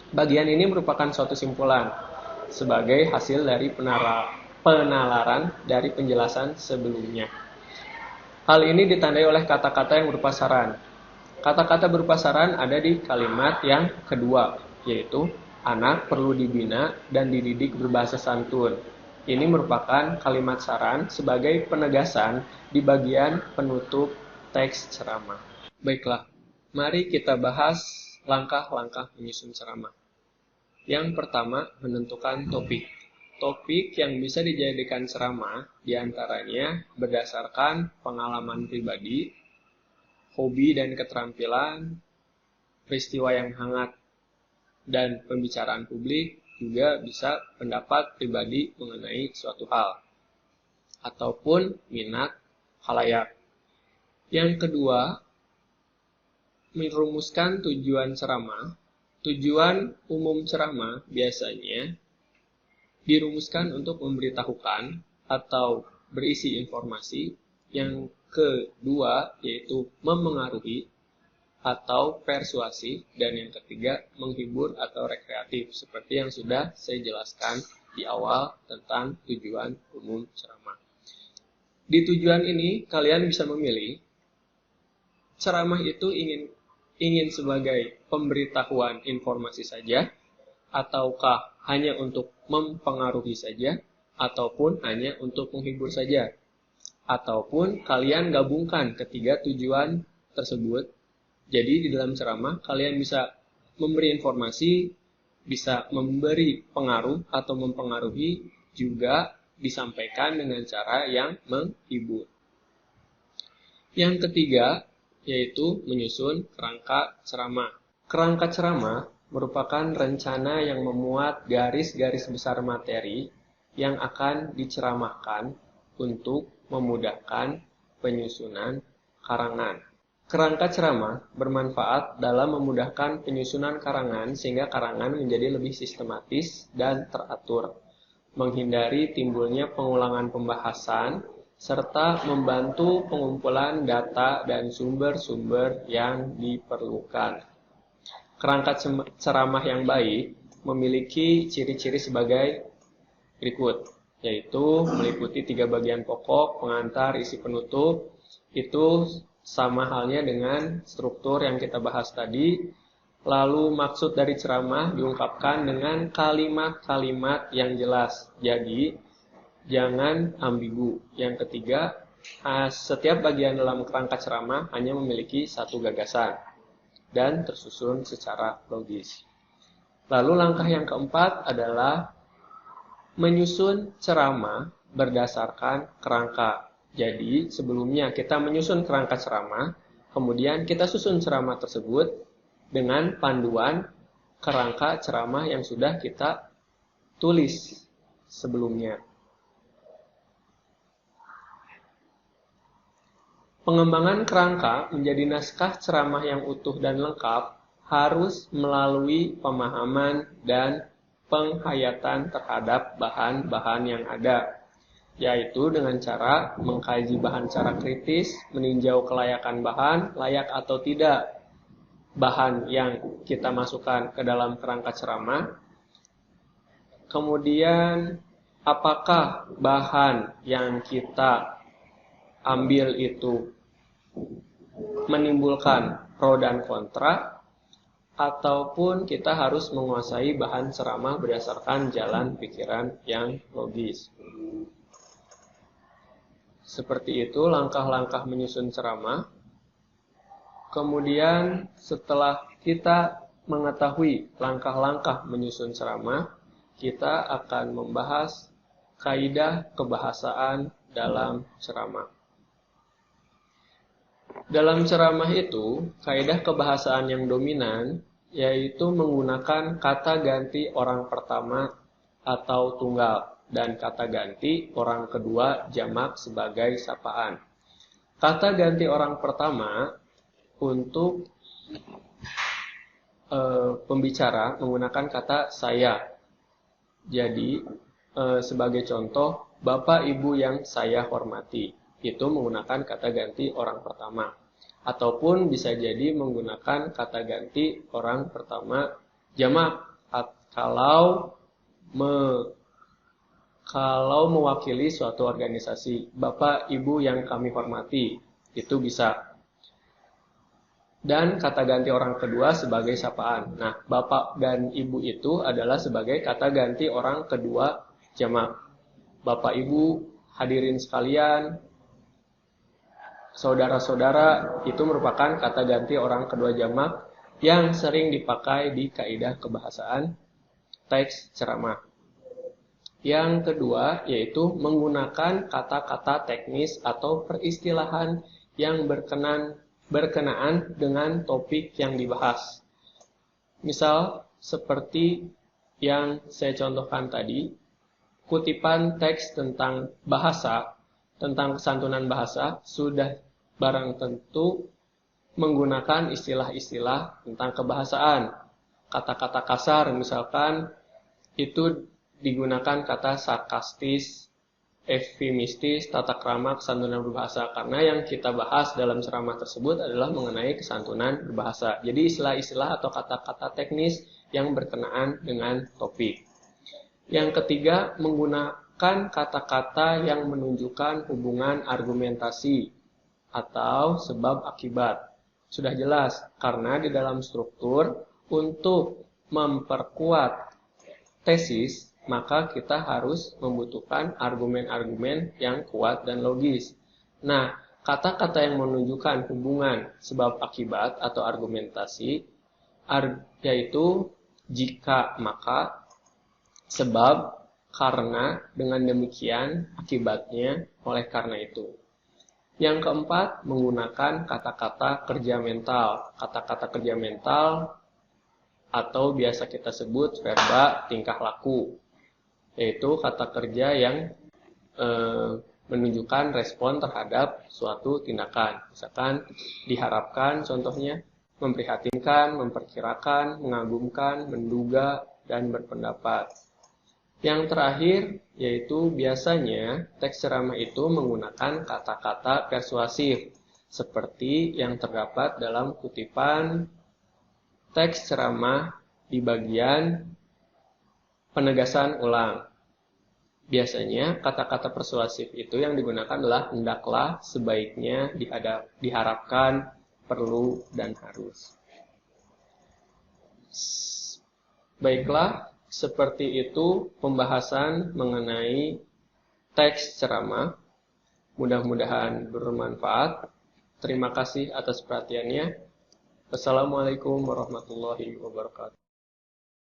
Bagian ini merupakan suatu simpulan sebagai hasil dari penalaran dari penjelasan sebelumnya. Hal ini ditandai oleh kata-kata yang berupa saran. Kata-kata berupa saran ada di kalimat yang kedua, yaitu anak perlu dibina dan dididik berbahasa santun. Ini merupakan kalimat saran sebagai penegasan di bagian penutup teks ceramah. Baiklah, mari kita bahas langkah-langkah menyusun ceramah. Yang pertama, menentukan topik. Topik yang bisa dijadikan ceramah diantaranya berdasarkan pengalaman pribadi, hobi dan keterampilan, peristiwa yang hangat, dan pembicaraan publik juga bisa pendapat pribadi mengenai suatu hal, ataupun minat khalayak. Yang kedua, merumuskan tujuan ceramah. Tujuan umum ceramah biasanya dirumuskan untuk memberitahukan atau berisi informasi. Yang kedua yaitu memengaruhi atau persuasi, dan yang ketiga menghibur atau rekreatif, seperti yang sudah saya jelaskan di awal tentang tujuan umum ceramah. Di tujuan ini kalian bisa memilih ceramah itu ingin sebagai pemberitahuan informasi saja, ataukah hanya untuk mempengaruhi saja, ataupun hanya untuk menghibur saja, ataupun kalian gabungkan ketiga tujuan tersebut. Jadi di dalam ceramah kalian bisa memberi informasi, bisa memberi pengaruh atau mempengaruhi, juga disampaikan dengan cara yang menghibur. Yang ketiga yaitu menyusun kerangka ceramah. Kerangka ceramah merupakan rencana yang memuat garis-garis besar materi yang akan diceramahkan untuk memudahkan penyusunan karangan. Kerangka ceramah bermanfaat dalam memudahkan penyusunan karangan sehingga karangan menjadi lebih sistematis dan teratur, menghindari timbulnya pengulangan pembahasan, serta membantu pengumpulan data dan sumber-sumber yang diperlukan. Kerangka ceramah yang baik memiliki ciri-ciri sebagai berikut, yaitu meliputi 3 bagian pokok, pengantar, isi penutup. Itu sama halnya dengan struktur yang kita bahas tadi. Lalu maksud dari ceramah diungkapkan dengan kalimat-kalimat yang jelas. Jadi jangan ambigu. Yang ketiga, setiap bagian dalam kerangka ceramah hanya memiliki satu gagasan dan tersusun secara logis. Lalu langkah yang keempat adalah menyusun ceramah berdasarkan kerangka. Jadi sebelumnya kita menyusun kerangka ceramah, kemudian kita susun ceramah tersebut dengan panduan kerangka ceramah yang sudah kita tulis sebelumnya. Pengembangan kerangka menjadi naskah ceramah yang utuh dan lengkap harus melalui pemahaman dan penghayatan terhadap bahan-bahan yang ada, yaitu dengan cara mengkaji bahan secara kritis, meninjau kelayakan bahan, layak atau tidak bahan yang kita masukkan ke dalam kerangka ceramah. Kemudian, apakah bahan yang kita ambil itu menimbulkan pro dan kontra, ataupun kita harus menguasai bahan ceramah berdasarkan jalan pikiran yang logis. Seperti itu langkah-langkah menyusun ceramah. Kemudian setelah kita mengetahui langkah-langkah menyusun ceramah, kita akan membahas kaidah kebahasaan dalam ceramah. Dalam ceramah itu, kaidah kebahasaan yang dominan yaitu menggunakan kata ganti orang pertama atau tunggal dan kata ganti orang kedua jamak sebagai sapaan. Kata ganti orang pertama untuk pembicara menggunakan kata saya. Jadi sebagai contoh, Bapak Ibu yang saya hormati, itu menggunakan kata ganti orang pertama. Ataupun bisa jadi menggunakan kata ganti orang pertama jamak, kalau mewakili suatu organisasi. Bapak, Ibu yang kami hormati, itu bisa. Dan kata ganti orang kedua sebagai sapaan. Nah, Bapak dan Ibu itu adalah sebagai kata ganti orang kedua jamak. Bapak, Ibu, hadirin sekalian, saudara-saudara, itu merupakan kata ganti orang kedua jamak yang sering dipakai di kaidah kebahasaan teks ceramah. Yang kedua yaitu menggunakan kata-kata teknis atau peristilahan yang berkenaan dengan topik yang dibahas. Misal seperti yang saya contohkan tadi, kutipan teks tentang bahasa, tentang kesantunan bahasa sudah barang tentu menggunakan istilah-istilah tentang kebahasaan. Kata-kata kasar misalkan itu digunakan kata sarkastis, eufemistis, tata krama, kesantunan berbahasa. Karena yang kita bahas dalam ceramah tersebut adalah mengenai kesantunan berbahasa. Jadi istilah-istilah atau kata-kata teknis yang berkenaan dengan topik. Yang ketiga, menggunakan kata-kata yang menunjukkan hubungan argumentasi atau sebab akibat. Sudah jelas, karena di dalam struktur untuk memperkuat tesis, maka kita harus membutuhkan argumen-argumen yang kuat dan logis. Nah, kata-kata yang menunjukkan hubungan sebab akibat atau argumentasi, yaitu jika, maka, sebab, karena, dengan demikian, akibatnya, oleh karena itu. Yang keempat, menggunakan kata-kata kerja mental. Kata-kata kerja mental atau biasa kita sebut verba tingkah laku, yaitu kata kerja yang menunjukkan respon terhadap suatu tindakan. Misalkan diharapkan, contohnya memprihatinkan, memperkirakan, mengagumkan, menduga, dan berpendapat. Yang terakhir, yaitu biasanya teks ceramah itu menggunakan kata-kata persuasif, seperti yang terdapat dalam kutipan teks ceramah di bagian penegasan ulang. Biasanya kata-kata persuasif itu yang digunakan adalah hendaklah, sebaiknya, diharapkan, perlu, dan harus. Baiklah, seperti itu pembahasan mengenai teks ceramah. Mudah-mudahan bermanfaat. Terima kasih atas perhatiannya. Wassalamualaikum warahmatullahi wabarakatuh.